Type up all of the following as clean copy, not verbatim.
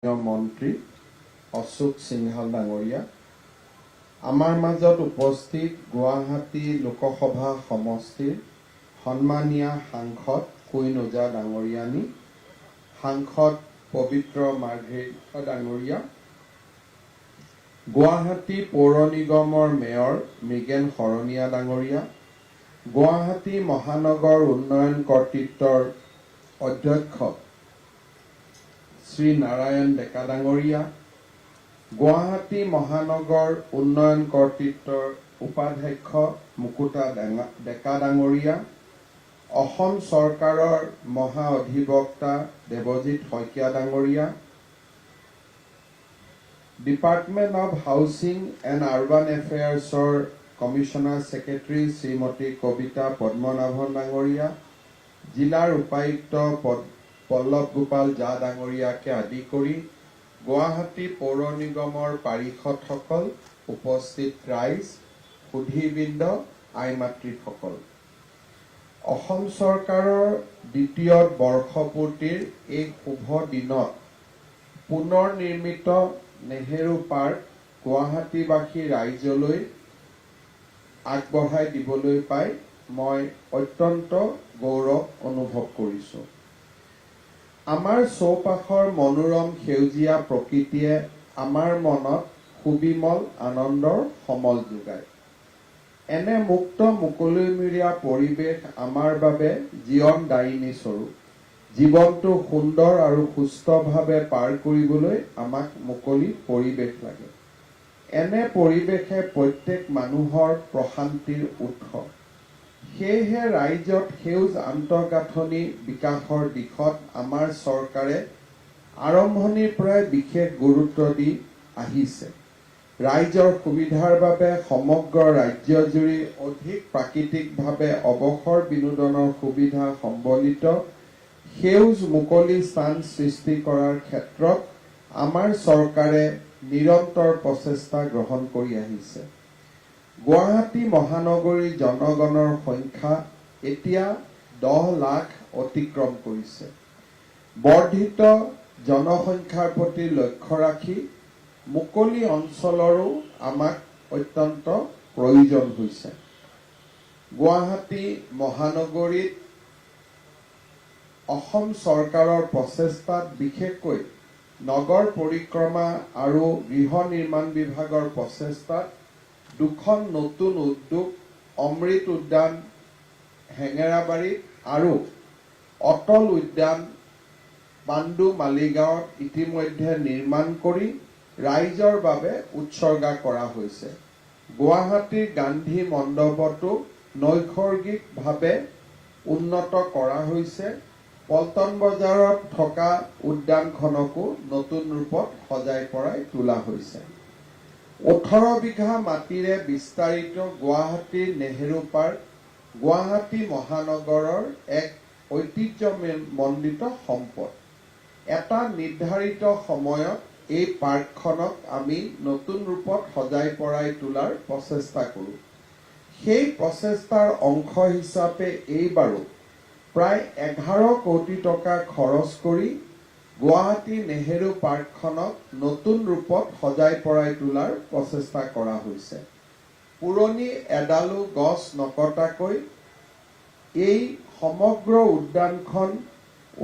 মন্ত্ৰী অশোক সিংহাল ডাঙৰীয়া, আমাৰ মাজত উপস্থিত গুৱাহাটী লোকসভা সমষ্টিৰ সন্মানীয় সাংসদ কুইন ওজা ডাঙৰীয়ানী, সাংসদ পবিত্ৰ মাৰ্ঘেৰিটা ডাঙৰীয়া, গুৱাহাটী পৌৰ নিগমৰ মেয়ৰ মৃগেন শৰণীয়া ডাঙৰীয়া, গুৱাহাটী মহানগৰ উন্নয়ন কৰ্তৃত্বৰ অধ্যক্ষ শ্ৰী নাৰায়ণ ডেকা ডাঙৰীয়া, গুৱাহাটী মহানগৰ উন্নয়ন কৰ্তৃত্বৰ উপাধ্যক্ষ মুকুতা ডেকা ডাঙৰীয়া, অসম চৰকাৰৰ মহা অধিবক্তা দেৱজিৎ শইকীয়া ডাঙৰীয়া, department of housing and urban এফেয়াৰ্ছৰ কমিশ্যনাৰ ছেক্ৰেটাৰী শ্ৰীমতী কবিতা পদ্মনাভন ডাঙৰীয়া, জিলাৰ উপায়ুক্ত পল্লৱ গোপাল জা ডাঙৰীয়াকে আদি কৰি গুৱাহাটী পৌৰ নিগমৰ পাৰিষদসকল, উপস্থিত ৰাইজ, সুধীবৃন্দ, আই মাতৃসকল, অসম চৰকাৰৰ দ্বিতীয় বৰ্ষপূৰ্তিৰ এই শুভ দিনত পুনৰ নিৰ্মিত নেহেৰু পাৰ্ক গুৱাহাটীবাসী ৰাইজলৈ আগবঢ়াই দিবলৈ পাই মই অত্যন্ত গৌৰৱ অনুভৱ কৰিছোঁ। আমাৰ চৌপাশৰ মনোৰম সেউজীয়া প্ৰকৃতিয়ে আমাৰ মনত সুবিমল আনন্দৰ সমল যোগায়। এনে মুক্ত মুকলিমূৰীয়া পৰিৱেশ আমাৰ বাবে জীৱনদায়িনী স্বৰূপ। জীৱনটো সুন্দৰ আৰু সুস্থভাৱে পাৰ কৰিবলৈ আমাক মুকলি পৰিৱেশ লাগে। এনে পৰিৱেশে প্ৰত্যেক মানুহৰ প্ৰশান্তিৰ উৎস। সেয়েহে ৰাইজত সেউজ আন্তঃগাঁথনি বিকাশৰ দিশত আমাৰ চৰকাৰে আৰম্ভণিৰ পৰাই বিশেষ গুৰুত্ব দি আহিছে। ৰাইজৰ সুবিধাৰ বাবে সমগ্ৰ ৰাজ্যজুৰি অধিক প্ৰাকৃতিকভাৱে অৱসৰ বিনোদনৰ সুবিধা সম্বলিত সেউজ মুকলি স্থান সৃষ্টি কৰাৰ ক্ষেত্ৰত আমাৰ চৰকাৰে নিৰন্তৰ প্ৰচেষ্টা গ্ৰহণ কৰি আহিছে। গুৱাহাটী মহানগৰীৰ জনগণৰ সংখ্যা এতিয়া 10 লাখ অতিক্ৰম কৰিছে। বৰ্ধিত জনসংখ্যাৰ প্ৰতি লক্ষ্য ৰাখি মুকলি অঞ্চলৰো আমাক অত্যন্ত প্ৰয়োজন হৈছে। গুৱাহাটী মহানগৰীত অসম চৰকাৰৰ প্ৰচেষ্টাত বিশেষকৈ নগৰ পৰিক্ৰমা আৰু গৃহ নিৰ্মাণ বিভাগৰ প্ৰচেষ্টাত দুখন নতুন উদ্যোগ অমৃত উদ্যান হেঙেৰাবাৰীত আৰু অটল উদ্যান পাণ্ডু মালিগাঁৱত ইতিমধ্যে নিৰ্মাণ কৰি ৰাইজৰ বাবে উৎসৰ্গা কৰা হৈছে। গুৱাহাটীৰ গান্ধী মণ্ডপতো নৈসৰ্গিকভাৱে উন্নত কৰা হৈছে। পল্টন বজাৰত থকা উদ্যানখনকো নতুন ৰূপত সজাই পৰাই তোলা হৈছে। 18 বিঘা মাটিৰে বিস্তাৰিত গুৱাহাটীৰ নেহেৰু পাৰ্ক গুৱাহাটী মহানগৰৰ এক ঐতিহ্যমণ্ডিত সম্পদ। এটা নিৰ্ধাৰিত সময়ত এই পাৰ্কখনক আমি নতুন ৰূপত সজাই পৰাই তোলাৰ প্ৰচেষ্টা কৰোঁ। সেই প্ৰচেষ্টাৰ অংশ হিচাপে এইবাৰো প্ৰায় 11 কোটি টকা খৰচ কৰি গুৱাহাটী নেহেৰু পাৰ্কখনক নতুন ৰূপত সজাই পৰাই তোলাৰ প্ৰচেষ্টা কৰা হৈছে। পুৰণি এডালো গছ নকটাকৈ এই সমগ্ৰ উদ্যানখন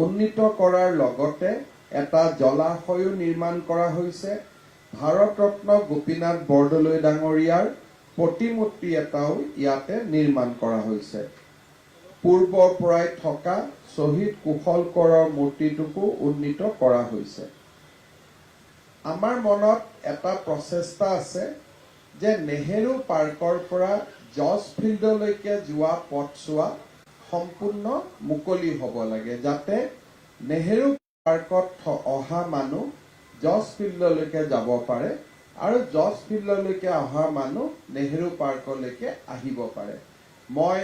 উন্নীত কৰাৰ লগতে এটা জলাশয়ো নিৰ্মাণ কৰা হৈছে। ভাৰতৰত্ন গোপীনাথ বৰদলৈ ডাঙৰীয়াৰ প্ৰতিমূৰ্তি এটাও ইয়াতে নিৰ্মাণ কৰা হৈছে। পূৰ্বৰ পৰাই থকা শ্বহীদ কুশল কোঁৱৰৰ মূৰ্তিটোকো উন্নীত কৰা হৈছে। আমাৰ মনত এটা প্ৰচেষ্টা আছে যে নেহেৰু পাৰ্কৰ পৰা জৰ্জ ফিল্ডলৈকে যোৱা পথছোৱা সম্পূৰ্ণ মুকলি হ'ব লাগে, যাতে নেহেৰু পাৰ্কত অহা মানুহ জৰ্জ ফিল্ডলৈকে যাব পাৰে আৰু জৰ্জ ফিল্ডলৈকে অহা মানুহ নেহেৰু পাৰ্কলৈকে আহিব পাৰে। মই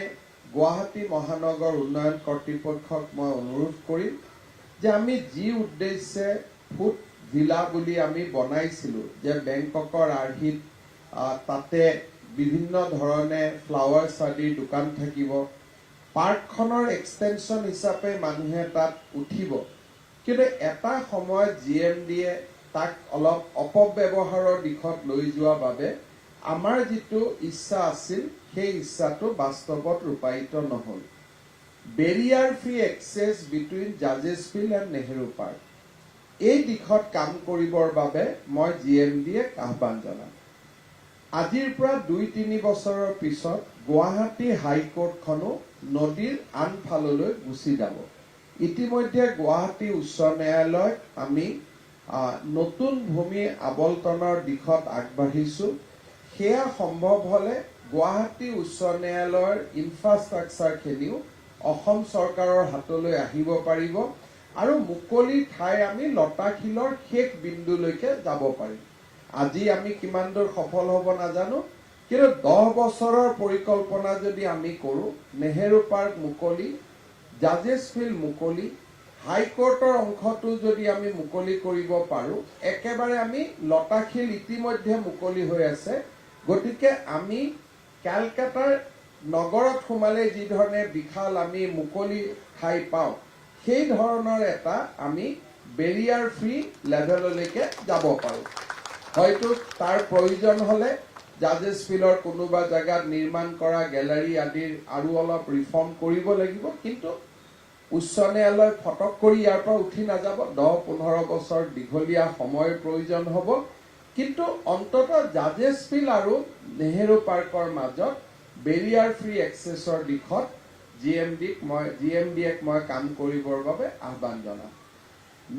গুৱাহাটী মহানগৰ উন্নয়ন কৰ্তৃপক্ষক মই অনুৰোধ কৰিম যে আমি যি উদ্দেশ্যে ফুড ভিলা বুলি আমি বনাইছিলোঁ, যে বেংককৰ আৰ্হিত তাতে বিভিন্ন ধৰণে ফ্লাৱাৰ্ছ আদিৰ দোকান থাকিব, পাৰ্কখনৰ এক্সটেনশ্যন হিচাপে মানুহে তাত উঠিব, কিন্তু এটা সময়ত GMDয়ে তাক অলপ অপব্যৱহাৰৰ দিশত লৈ যোৱা বাবে আমাৰ যিটো ইচ্ছা আছিল সেই ইচ্ছাটো বাস্তৱত ৰূপায়িত নহল। Barrier free access between Judges Field and Nehru park, এই দিশত কাম কৰিবৰ বাবে মই GMDক আহ্বান জনাম। আজিৰ পৰা 2-3 বছৰৰ পিছত গুৱাহাটী হাইকোৰ্টখনো নদীৰ আনফাললৈ গুচি যাব। ইতিমধ্যে গুৱাহাটী উচ্চ ন্যায়ালয়ত আমি নতুন ভূমি আবণ্টনৰ দিশত আগবাঢ়িছো। সেয়া সম্ভৱ হলে গুৱাহাটী উচ্চ ন্যায়ালয়ৰ ইনফ্ৰাষ্ট্ৰাকচাৰখিনিও অসম চৰকাৰৰ হাতলৈ আহিব পাৰিব আৰু মুকলি ঠাই আমি লতাশিলৰ শেষ বিন্দুলৈকে যাব পাৰিম। আজি আমি কিমান দূৰ সফল হ'ব নাজানো, কিন্তু 10 বছৰৰ পৰিকল্পনা যদি আমি কৰোঁ, নেহেৰু পাৰ্ক মুকলি, জাজেছ ফিল্ড মুকলি, হাইকোৰ্টৰ অংশটো যদি আমি মুকলি কৰিব পাৰোঁ, একেবাৰে আমি লতাশিল ইতিমধ্যে মুকলি হৈ আছে। গতিকে আমি কলকাতাৰ নগৰত সোমালে যি ধৰণে বিশাল আমি মুকলি ঠাই পাওঁ, সেই ধৰণৰ এটা আমি বেৰিয়াৰ ফ্ৰী লেভেললৈকে যাব পাৰোঁ। হয়তো তাৰ প্ৰয়োজন হলে জাজেছ ফিল্ডৰ কোনোবা জেগাত নিৰ্মাণ কৰা গেলাৰী আদিৰ আৰু অলপ ৰিফৰ্ম কৰিব লাগিব, কিন্তু উচ্চ ন্যায়ালয় ফটক কৰি ইয়াৰ পৰা উঠি নাযাব। 10-15 বছৰ দীঘলীয়া সময়ৰ প্ৰয়োজন হ'ব, কিন্তু অন্ততঃ জাজেছ ফিল্ড আৰু নেহেৰু পাৰ্কৰ মাজত বেৰিয়াৰ ফ্ৰী এক্সেছৰ দিশত GMDক মই কাম কৰিবৰ বাবে আহ্বান জনাম।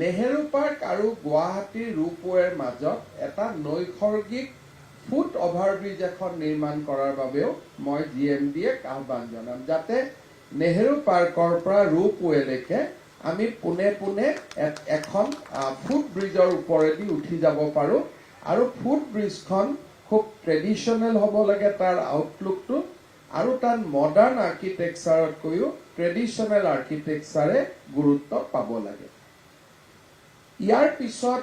নেহেৰু পাৰ্ক আৰু গুৱাহাটীৰ ৰূপৱেৰ মাজত এটা নৈসৰ্গিক ফুট অভাৰব্ৰিজ এখন নিৰ্মাণ কৰাৰ বাবেও মই GMDক আহ্বান জনাম, যাতে নেহেৰু পাৰ্কৰ পৰা ৰূপৱেলৈকে আমি পোনে পোনে এখন ফুট ব্ৰিজৰ ওপৰেদি উঠি যাব পাৰোঁ। আৰু ফুট ব্ৰিজখন খুব ট্ৰেডিশ্যনেল হ'ব লাগে তাৰ আউটলুকটো, আৰু তাত মডাৰ্ণ আৰ্কিটেকচাৰতকৈও ট্ৰেডিশ্যনেল আৰ্কিটেকচাৰে গুৰুত্ব পাব লাগে। ইয়াৰ পিছত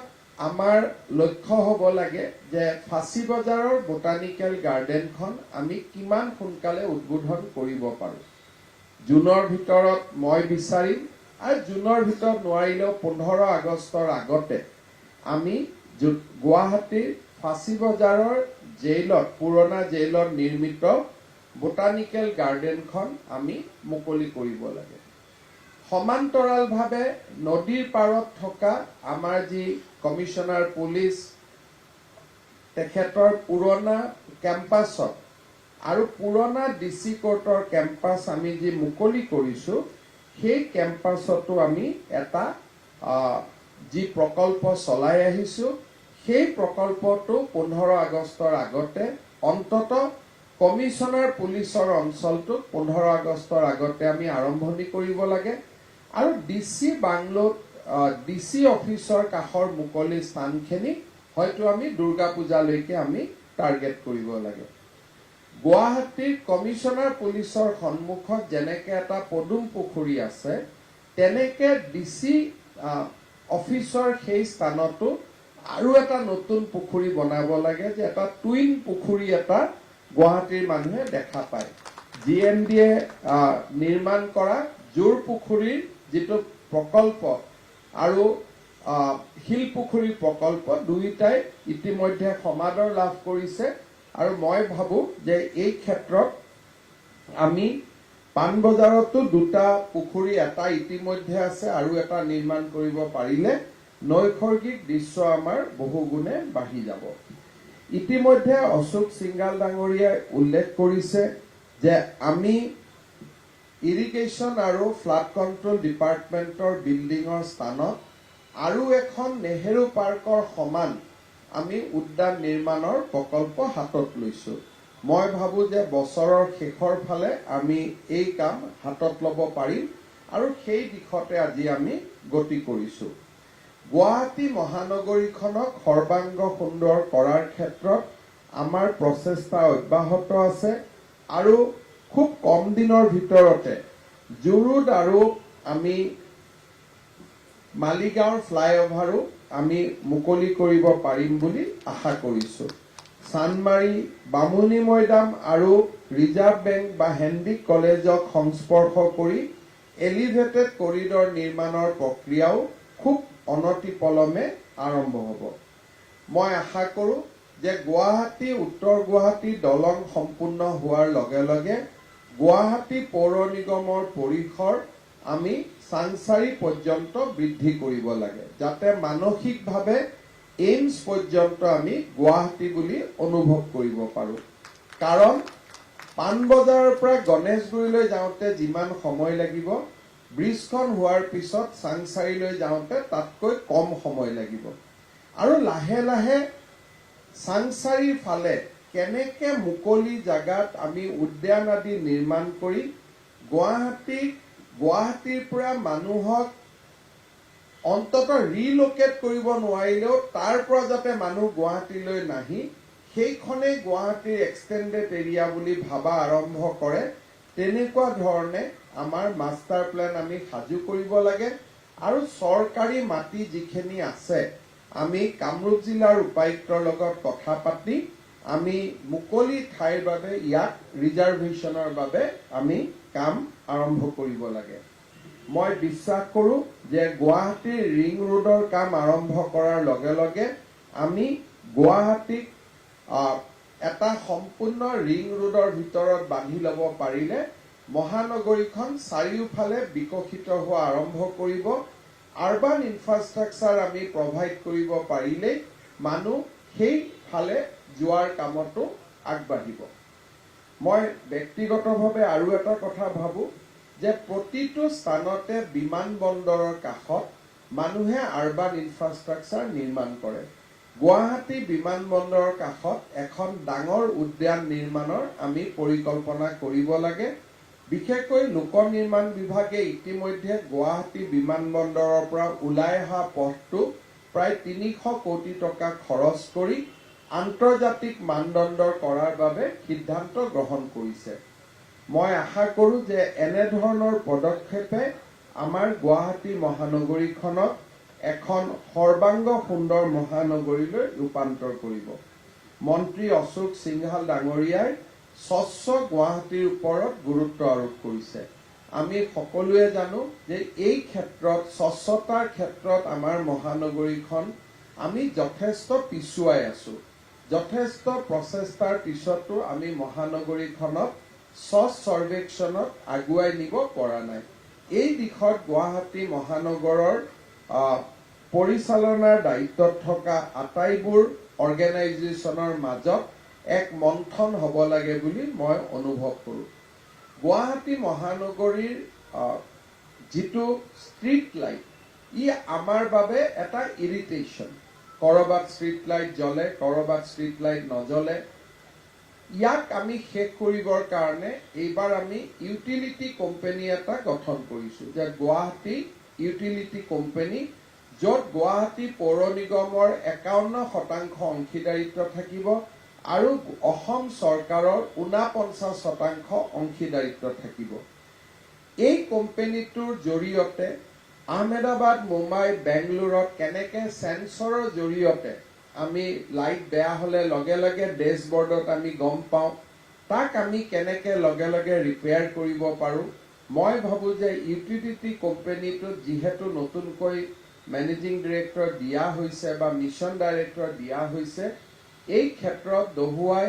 আমাৰ লক্ষ্য হ'ব লাগে যে ফাঁচী বজাৰৰ বোটানিকেল গাৰ্ডেনখন আমি কিমান সোনকালে উদ্বোধন কৰিব পাৰোঁ। জুনৰ ভিতৰত মই বিচাৰিম, আৰু জুনৰ ভিতৰত নোৱাৰিলেও 15 আগষ্টৰ আগতে আমি গুৱাহাটীৰ ফাঁচী বজাৰৰ জেইলত, পুৰণা জেইলত নিৰ্মিত বোটানিকেল গাৰ্ডেনখন আমি মুকলি কৰিব লাগে। সমান্তৰালভাৱে নদীৰ পাৰত থকা আমাৰ যি কমিশনাৰ পুলিচ, তেখেতৰ পুৰণা কেম্পাছত আৰু পুৰণা DC কোৰ্টৰ কেম্পাছ আমি যি মুকলি কৰিছোঁ, সেই কেম্পাছতো আমি এটা যি প্ৰকল্প চলাই আহিছোঁ, সেই প্ৰকল্পটো 15 আগষ্টৰ আগতে অন্ততঃ কমিশনাৰ পুলিচৰ অঞ্চলটোত 15 আগষ্টৰ আগতে আমি আৰম্ভণি কৰিব লাগে। আৰু DC বাংলোত DC অফিচৰ কাষৰ মুকলি স্থানখিনি হয়তো আমি দুৰ্গা পূজালৈকে আমি টাৰ্গেট কৰিব লাগে। গুৱাহাটীৰ কমিশনাৰ পুলিচৰ সন্মুখত যেনেকে এটা পদুম পুখুৰী আছে, তেনেকে DC অফিচৰ সেই স্থানতো আৰু এটা নতুন পুখুৰী বনাব লাগে, যে এটা টুইন পুখুৰী এটা গুৱাহাটীৰ মানুহে দেখা পায়। GMDয়ে নিৰ্মাণ কৰা জোৰ পুখুৰীৰ যিটো প্ৰকল্প আৰু শিল পুখুৰী প্ৰকল্প, দুয়োটাই ইতিমধ্যে সমাদৰ লাভ কৰিছে। আৰু মই ভাবোঁ যে এই ক্ষেত্ৰত আমি পাণবজাৰতো 2টা পুখুৰী, এটা ইতিমধ্যে আছে আৰু এটা নিৰ্মাণ কৰিব পাৰিলে নৈসৰ্গিক দৃশ্য আমাৰ বহুগুণে বাঢ়ি যাব। ইতিমধ্যে অশোক সিংগাল ডাঙৰীয়াই উল্লেখ কৰিছে যে আমি ইৰিগেশ্যন আৰু ফ্লাড কণ্ট্ৰল ডিপাৰ্টমেণ্টৰ বিল্ডিঙৰ স্থানত আৰু এখন নেহেৰু পাৰ্কৰ সমান আমি উদ্যান নিৰ্মাণৰ প্ৰকল্প হাতত লৈছোঁ। মই ভাবোঁ যে বছৰৰ শেষৰ ফালে আমি এই কাম হাতত ল'ব পাৰিম, আৰু সেই দিশতে আজি আমি গতি কৰিছোঁ। গুৱাহাটী মহানগৰীখনক সৰ্বাংগ সুন্দৰ কৰাৰ ক্ষেত্ৰত আমাৰ প্ৰচেষ্টা অব্যাহত আছে, আৰু খুব কম দিনৰ ভিতৰতে জুৰুড আৰু আমি মালিগাঁৱৰ ফ্লাইঅভাৰো আমি মুকলি কৰিব পাৰিম বুলি আশা কৰিছোঁ। চানমাৰী, বামুণী মৈদাম আৰু ৰিজাৰ্ভ বেংক বা হেনৰিক কলেজক সংস্পৰ্শ কৰি এলিভেটেড কৰিডৰ নিৰ্মাণৰ প্ৰক্ৰিয়াও খুব অনতিপলমে আৰম্ভ হ'ব। মই আশা কৰোঁ যে গুৱাহাটী উত্তৰ গুৱাহাটী দলং সম্পূৰ্ণ হোৱাৰ লগে লগে গুৱাহাটী পৌৰ নিগমৰ পৰিসৰ আমি চাংচাৰি পৰ্যন্ত বৃদ্ধি কৰিব লাগে, যাতে মানসিকভাৱে এইমছ পৰ্যন্ত আমি গুৱাহাটী বুলি অনুভৱ কৰিব পাৰোঁ। কাৰণ পাণবজাৰৰ পৰা গণেশগুৰিলৈ যাওঁতে যিমান সময় লাগিব, ব্ৰিজখন হোৱাৰ পিছত চাংচাৰিলৈ যাওঁতে তাতকৈ কম সময় লাগিব। আৰু লাহে লাহে চাংচাৰিৰ ফালে কেনেকে মুকলি জাগাত আমি উদ্যান আদি নিৰ্মাণ কৰি গুৱাহাটীৰ পৰা মানুহক অন্ততঃ ৰিলোকেট কৰিব নোৱাৰিলেও তাৰ পৰা যাতে মানুহ গুৱাহাটীলৈ নাহি সেইখনেই গুৱাহাটীৰ এক্সটেণ্ডেড এৰিয়া বুলি ভাবা আৰম্ভ কৰে, তেনেকুৱা ধৰণে আমাৰ মাষ্টাৰ প্লেন আমি সাজু কৰিব লাগে। আৰু চৰকাৰী মাটি যিখিনি আছে আমি কামৰূপ জিলাৰ উপায়ুক্তৰ লগত কথা পাতি আমি মুকলি ঠাইৰ বাবে ইয়াক ৰিজাৰ্ভেশ্যনৰ বাবে আমি কাম আৰম্ভ কৰিব লাগে। মই বিশ্বাস কৰোঁ যে গুৱাহাটীৰ ৰিং ৰোডৰ কাম আৰম্ভ কৰাৰ লগে লগে আমি গুৱাহাটীক এটা সম্পূৰ্ণ ৰিং ৰোডৰ ভিতৰত বান্ধি ল'ব পাৰিলে মহানগৰীখন চাৰিওফালে বিকশিত হোৱা আৰম্ভ কৰিব। আৰবান ইনফ্ৰাষ্ট্ৰাকচাৰ আমি প্ৰভাইড কৰিব পাৰিলেই মানুহ সেইফালে যোৱাৰ কামতো আগবাঢ়িব। মই ব্যক্তিগতভাৱে আৰু এটা কথা ভাবোঁ যে প্ৰতিটো স্থানতে বিমানবন্দৰৰ কাষত মানুহে আৰবান ইনফ্ৰাষ্ট্ৰাকচাৰ নিৰ্মাণ কৰে। গুৱাহাটী বিমানবন্দৰৰ কাষত এখন ডাঙৰ উদ্যান নিৰ্মাণৰ আমি পৰিকল্পনা কৰিব লাগে। বিশেষকৈ লোক নিৰ্মাণ বিভাগে ইতিমধ্যে গুৱাহাটী বিমানবন্দৰৰ পৰা ওলাই অহা পথটো প্ৰায় ৩০০ কোটি টকা খৰচ কৰি আন্তৰ্জাতিক মানদণ্ডৰ কৰাৰ বাবে সিদ্ধান্ত গ্ৰহণ কৰিছে। মই আশা কৰোঁ যে এনেধৰণৰ পদক্ষেপে আমাৰ গুৱাহাটী মহানগৰীখনক এখন সৰ্বাংগ সুন্দৰ মহানগৰীলৈ ৰূপান্তৰ কৰিব। মন্ত্ৰী অশোক সিংহাল ডাঙৰীয়াই স্বচ্ছ গুৱাহাটীৰ ওপৰত গুৰুত্ব আৰোপ কৰিছে। আমি সকলোৱে জানো যে এই ক্ষেত্ৰত স্বচ্ছতাৰ ক্ষেত্ৰত আমাৰ মহানগৰীখন আমি যথেষ্ট পিছুৱাই আছোঁ। যথেষ্ট প্ৰচেষ্টাৰ পিছতো আমি মহানগৰীখনক স্বচ্ছ সৰ্বেক্ষণত আগুৱাই নিব পৰা নাই। এই দিশত গুৱাহাটী মহানগৰৰ পৰিচালনাৰ দায়িত্বত থকা আটাইবোৰ অৰ্গেনাইজেশ্যনৰ মাজত এক মন্থন হ'ব লাগে বুলি মই অনুভৱ কৰোঁ। গুৱাহাটী মহানগৰীৰ যিটো ষ্ট্ৰীট লাইট, ই আমাৰ বাবে এটা ইৰিটেশ্যন। কৰবাত ষ্ট্ৰীট লাইট জ্বলে, কৰবাত ষ্ট্ৰীট লাইট নজ্বলে। ইয়াক আমি শেষ কৰিবৰ কাৰণে এইবাৰ আমি ইউটিলিটি কোম্পানী এটা গঠন কৰিছোঁ, যে গুৱাহাটী ইউটিলিটি কোম্পানী, য'ত গুৱাহাটী পৌৰ নিগমৰ ৫১% অংশীদাৰিত্ব থাকিব আৰু অসম চৰকাৰৰ ৪৯% অংশীদাৰিত্ব থাকিব। এই কোম্পানীটোৰ জৰিয়তে আহমেদাবাদ, মুম্বাই, বেংগলোৰত কেনেকে সেন্সৰৰ জৰিয়তে আমি লাইট বেয়া হ'লে লগে লগে ডেশ্ববৰ্ডত আমি গম পাওঁ, তাক আমি কেনেকে লগে লগে ৰিপেয়াৰ কৰিব পাৰোঁ। মই ভাবোঁ যে ইউটিলিটি কোম্পানীটোত যিহেতু নতুনকৈ মেনেজিং ডিৰেক্টৰ দিয়া হৈছে বা মিছন ডাইৰেক্টৰ দিয়া হৈছে, এই ক্ষেত্ৰত দহুৱাই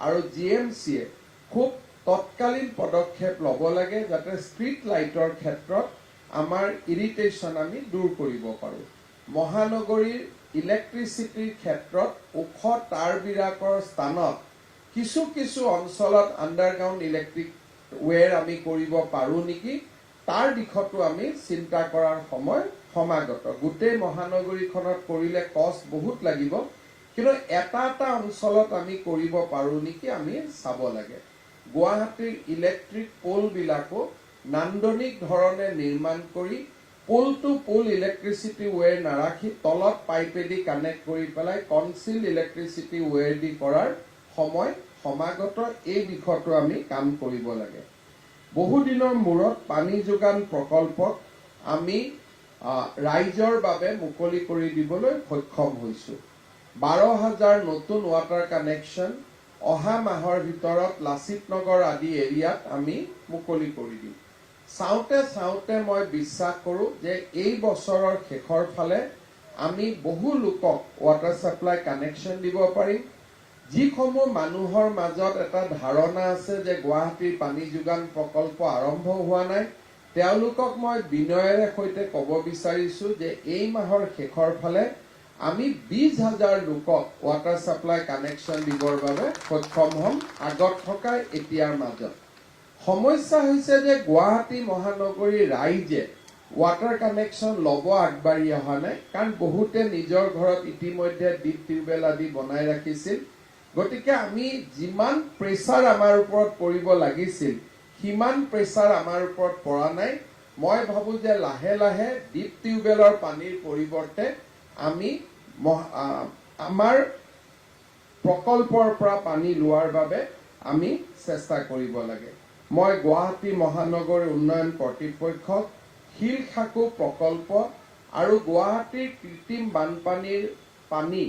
আৰু GMCয়ে খুব তৎকালীন পদক্ষেপ ল'ব লাগে, যাতে ষ্ট্ৰীট লাইটৰ ক্ষেত্ৰত আমাৰ ইৰিটেশ্যন আমি দূৰ কৰিব পাৰোঁ। মহানগৰীৰ ইলেক্ট্ৰিচিটিৰ ক্ষেত্ৰত ওখ তাঁৰবিলাকৰ স্থানত কিছু কিছু অঞ্চলত আণ্ডাৰগ্ৰাউণ্ড ইলেক্ট্ৰিক ৱেৰ আমি কৰিব পাৰোঁ নেকি, তাৰ দিশতো আমি চিন্তা কৰাৰ সময় সমাগত। গোটেই মহানগৰীখনত কৰিলে কষ্ট বহুত লাগিব, কিন্তু এটা এটা অঞ্চলত আমি কৰিব পাৰোঁ নেকি আমি চাব লাগে। গুৱাহাটীৰ ইলেক্ট্ৰিক পোলবিলাকো নান্দনিক ধৰণে নিৰ্মাণ কৰি পোল টু পোল ইলেক্ট্ৰিচিটি ৱেৰ নাৰাখি তলত পাইপেদি কানেক্ট কৰি পেলাই কনচিল ইলেক্ট্ৰিচিটি ৱেৰ দি কৰাৰ সময় সমাগত। এই দিশতো আমি কাম কৰিব লাগে। বহুদিনৰ মূৰত পানী যোগান প্ৰকল্পক আমি ৰাইজৰ বাবে মুকলি কৰি দিবলৈ সক্ষম হৈছোঁ। ১২,০০০ নতুন ৱাটাৰ কানেকশ্যন অহা মাহৰ ভিতৰত লাচিত নগৰ আদি এৰিয়াত আমি মুকলি কৰি দিম। চাওঁতে মই বিশ্বাস কৰোঁ যে এই বছৰৰ শেষৰ ফালে আমি বহু লোকক ৱাটাৰ ছাপ্লাই কানেকশ্যন দিব পাৰিম। যিসমূহ মানুহৰ মাজত এটা ধাৰণা আছে যে গুৱাহাটীৰ পানী যোগান প্ৰকল্প আৰম্ভ হোৱা নাই, তেওঁলোকক মই বিনয়েৰে সৈতে ক'ব বিচাৰিছোঁ যে এই মাহৰ শেষৰ ফালে আমি 20,000 লোকক ৱাটাৰ ছাপ্লাই কানেকশ্যন দিবৰ বাবে সক্ষম হ'ম আগত থকা এতিয়াৰ মাজত। সমস্যা হৈছে যে গুৱাহাটী মহানগৰীৰ ৰাইজে ৱাটাৰ কানেকশ্যন ল'ব আগবাঢ়ি অহা নাই, কাৰণ বহুতে নিজৰ ঘৰত ইতিমধ্যে ডিপ টিউবৱেল আদি বনাই ৰাখিছিল। গতিকে আমি যিমান প্ৰেছাৰ আমাৰ ওপৰত পৰিব লাগিছিল সিমান প্ৰেছাৰ আমাৰ ওপৰত পৰা নাই। মই ভাবোঁ যে লাহে লাহে ডিপ টিউবৱেলৰ পানীৰ পৰিৱৰ্তে আমি আমাৰ প্ৰকল্পৰ পৰা পানী লোৱাৰ বাবে আমি চেষ্টা কৰিব লাগে। মই গুৱাহাটী মহানগৰ উন্নয়ন কৰ্তৃপক্ষক Hslc প্ৰকল্প আৰু গুৱাহাটীৰ কৃত্ৰিম বানপানীৰ পানী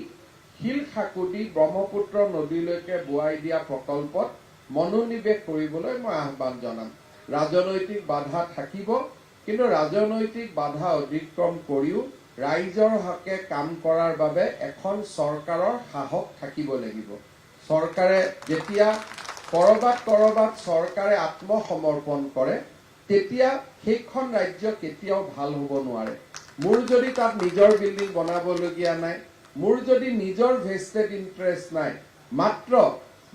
Hslc দি ব্ৰহ্মপুত্ৰ নদীলৈকে বোৱাই দিয়া প্ৰকল্পত মনোনিৱেশ কৰিবলৈ মই আহ্বান জনাম। ৰাজনৈতিক বাধা থাকিব, কিন্তু ৰাজনৈতিক বাধা অতিক্ৰম কৰিও ৰাইজৰ হকে কাম কৰাৰ বাবে এখন চৰকাৰৰ সাহস থাকিব লাগিব। চৰকাৰে যেতিয়া কৰবাত চৰকাৰে আত্মসমৰ্পণ কৰে তেতিয়া সেইখন ৰাজ্য কেতিয়াও ভাল হ'ব নোৱাৰে। মোৰ যদি তাত নিজৰ বিল্ডিং বনাবলগীয়া নাই, মোৰ যদি নিজৰ ভেষ্টেড ইণ্টাৰেষ্ট নাই, মাত্ৰ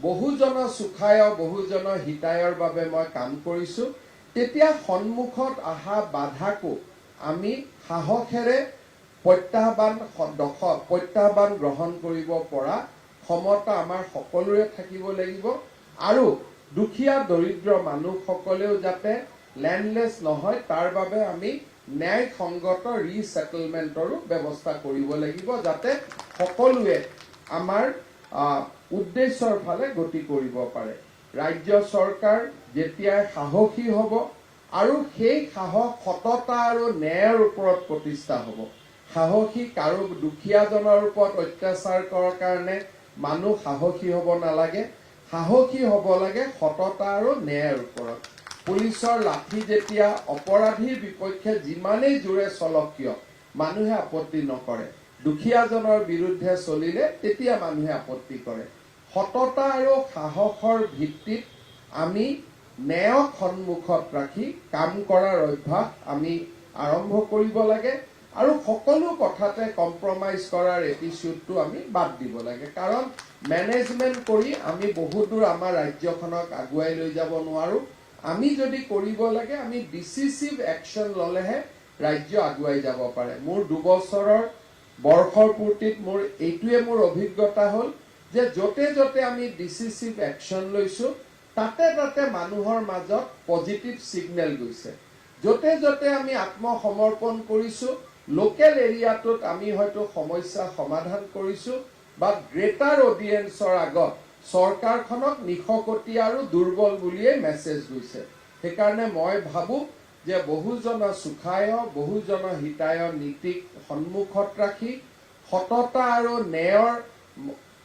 বহুজন সুখায় বহুজন হিতায়ৰ বাবে মই কাম কৰিছোঁ, তেতিয়া সন্মুখত অহা বাধাকো আমি সাহসেৰে প্ৰত্যাহ্বান গ্ৰহণ কৰিব পৰা ক্ষমতা আমাৰ সকলোৰে থাকিব লাগিব। আৰু দুখীয়া দৰিদ্ৰ মানুহসকলেও যাতে লেণ্ডলেছ নহয় তাৰ বাবে আমি ন্যায়সংগত ৰিছেটেলমেণ্টৰো ব্যৱস্থা কৰিব লাগিব, যাতে সকলোৱে আমাৰ উদ্দেশ্যৰ ফালে গতি কৰিব পাৰে। ৰাজ্য চৰকাৰ যেতিয়াই সাহসী হ'ব আৰু সেই সাহস সততা আৰু ন্যায়ৰ ওপৰত প্ৰতিষ্ঠা হ'ব। সাহসী কাৰো দুখীয়াজনৰ ওপৰত অত্যাচাৰ কৰাৰ কাৰণে মানুহ সাহসী হ'ব নালাগে, সাহসী হ'ব লাগে সততা আৰু ন্যায়ৰ ওপৰত। পুলিচৰ লাঠি যেতিয়া অপৰাধীৰ বিপক্ষে যিমানেই জোৰে চলক কিয় মানুহে আপত্তি নকৰে, দুখীয়াজনৰ বিৰুদ্ধে চলিলে তেতিয়া মানুহে আপত্তি কৰে। সততা আৰু সাহসৰ ভিত্তিত আমি ন্যায়ক সন্মুখত ৰাখি কাম কৰাৰ অভ্যাস আমি আৰম্ভ কৰিব লাগে আৰু সকলো কথাতে কম্প্ৰমাইজ কৰাৰ এটিচিউডটো আমি বাদ দিব লাগে। কাৰণ মেনেজমেণ্ট কৰি আমি বহু দূৰ আমাৰ ৰাজ্যখনক আগুৱাই লৈ যাব নোৱাৰোঁ। আমি যদি কৰিব লাগে আমি ডিচিচিভ একশ্যন ল'লেহে ৰাজ্য আগুৱাই যাব পাৰে। মোৰ 2 বছৰৰ বৰ্ষৰ পূৰ্তিত মোৰ এইটোৱে মোৰ অভিজ্ঞতা হ'ল যে য'তে আমি ডিচিচিভ একশ্যন লৈছোঁ তাতে মানুহৰ মাজত পজিটিভ ছিগনেল গৈছে। য'তে আমি আত্মসমৰ্পণ কৰিছোঁ লোকেল এৰিয়াটোত আমি হয়তো সমস্যা সমাধান কৰিছোঁ বা গ্ৰেটাৰ অডিয়েন্সৰ আগত চৰকাৰখনক নিশকতীয়া আৰু দুৰ্বল বুলিয়েই মেছেজ গৈছে। সেইকাৰণে মই ভাবোঁ যে বহুজন সুখায় বহুজন হিতায় নীতিক সন্মুখত ৰাখি সততা আৰু ন্যায়ৰ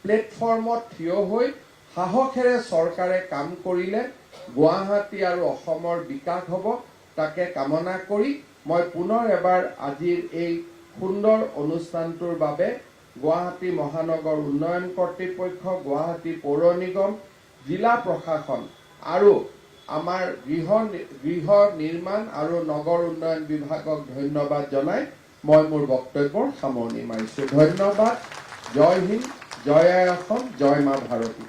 প্লেটফৰ্মত থিয় হৈ সাহসেৰে চৰকাৰে কাম কৰিলে গুৱাহাটী আৰু অসমৰ বিকাশ হ'ব। তাকে কামনা কৰি মই পুনৰ এবাৰ আজিৰ এই সুন্দৰ অনুষ্ঠানটোৰ বাবে গুৱাহাটী মহানগৰ উন্নয়ন কৰ্তৃপক্ষ, গুৱাহাটী পৌৰ নিগম, জিলা প্ৰশাসন আৰু আমাৰ গৃহ নিৰ্মাণ আৰু নগৰ উন্নয়ন বিভাগক ধন্যবাদ জনাই মই মোৰ বক্তব্যৰ সামৰণি মাৰিছোঁ। ধন্যবাদ। জয় হিন্দ, জয় আই অসম, জয় মা ভাৰতী।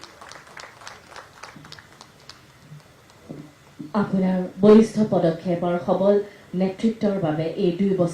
আপোনাৰ বলিষ্ঠ পদক্ষেপৰ সবল নেতৃত্বৰ বাবে এই 2 বছৰ